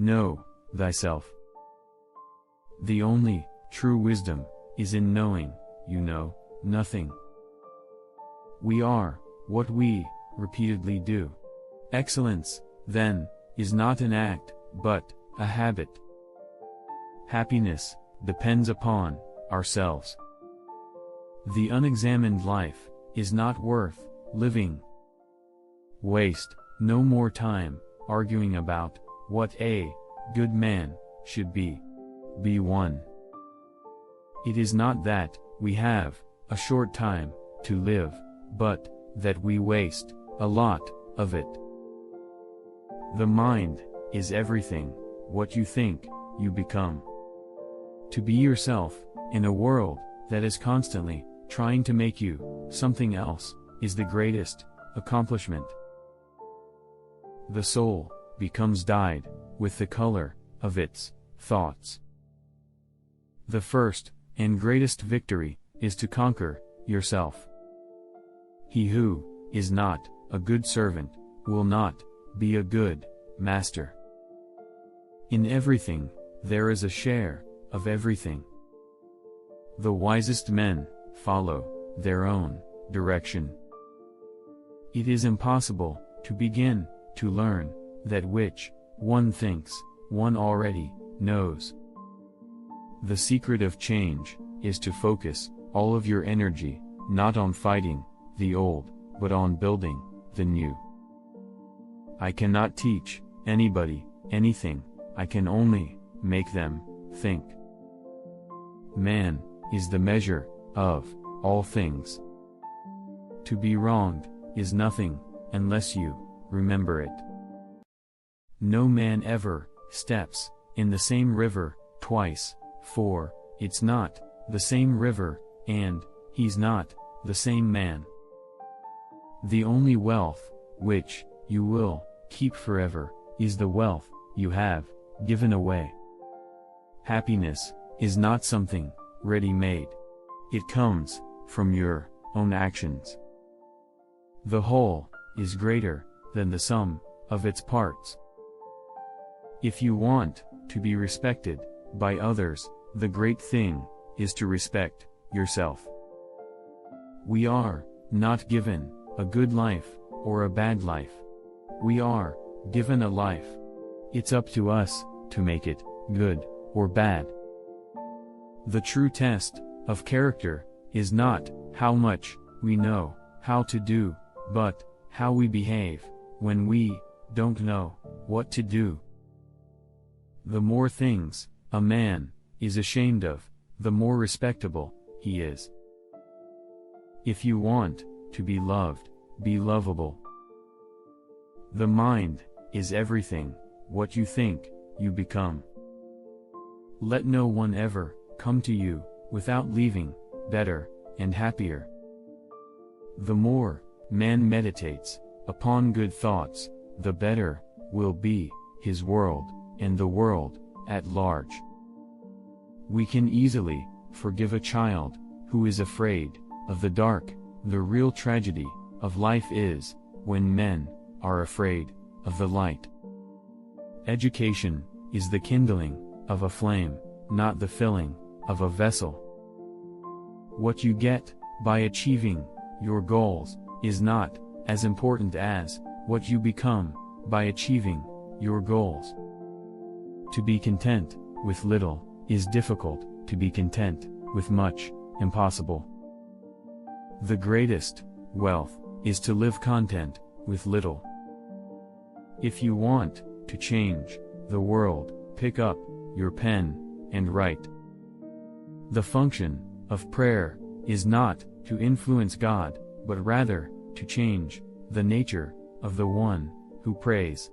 know thyself. The only true wisdom is in knowing you know nothing. We are what we repeatedly do. Excellence, then, is not an act, but a habit. Happiness depends upon ourselves. The unexamined life is not worth living. Waste no more time arguing about what a good man should be. Be one. It is not that we have a short time to live, but that we waste a lot of it. The mind is everything. What you think, you become. To be yourself in a world that is constantly trying to make you something else is the greatest accomplishment. The soul becomes dyed with the color of its thoughts. The first and greatest victory is to conquer yourself. He who is not a good servant will not be a good master. In everything, there is a share of everything. The wisest men follow their own direction. It is impossible to begin to learn that which one thinks one already knows. The secret of change is to focus all of your energy, not on fighting the old, but on building the new. I cannot teach anybody anything, I can only make them think. Man is the measure of all things. To be wronged is nothing, unless you remember it. No man ever steps in the same river twice, for it's not the same river, and he's not the same man. The only wealth which you will keep forever is the wealth you have given away. Happiness is not something ready-made. It comes from your own actions. The whole is greater than the sum of its parts. If you want to be respected by others, the great thing is to respect yourself. We are not given a good life or a bad life. We are given a life. It's up to us to make it good or bad. The true test of character is not how much we know how to do, but how we behave when we don't know what to do. The more things a man is ashamed of, the more respectable he is. If you want to be loved, be lovable. The mind is everything. What you think, you become. Let no one ever come to you without leaving better and happier. The more man meditates upon good thoughts, the better will be his world and the world at large. We can easily forgive a child who is afraid of the dark. The real tragedy of life is when men are afraid of the light. Education is the kindling of a flame, not the filling of a vessel. What you get by achieving your goals is not as important as what you become by achieving your goals. To be content with little is difficult, to be content with much, impossible. The greatest wealth is to live content with little. If you want to change the world, pick up your pen and write. The function of prayer is not to influence God, but rather to change the nature of the one who prays.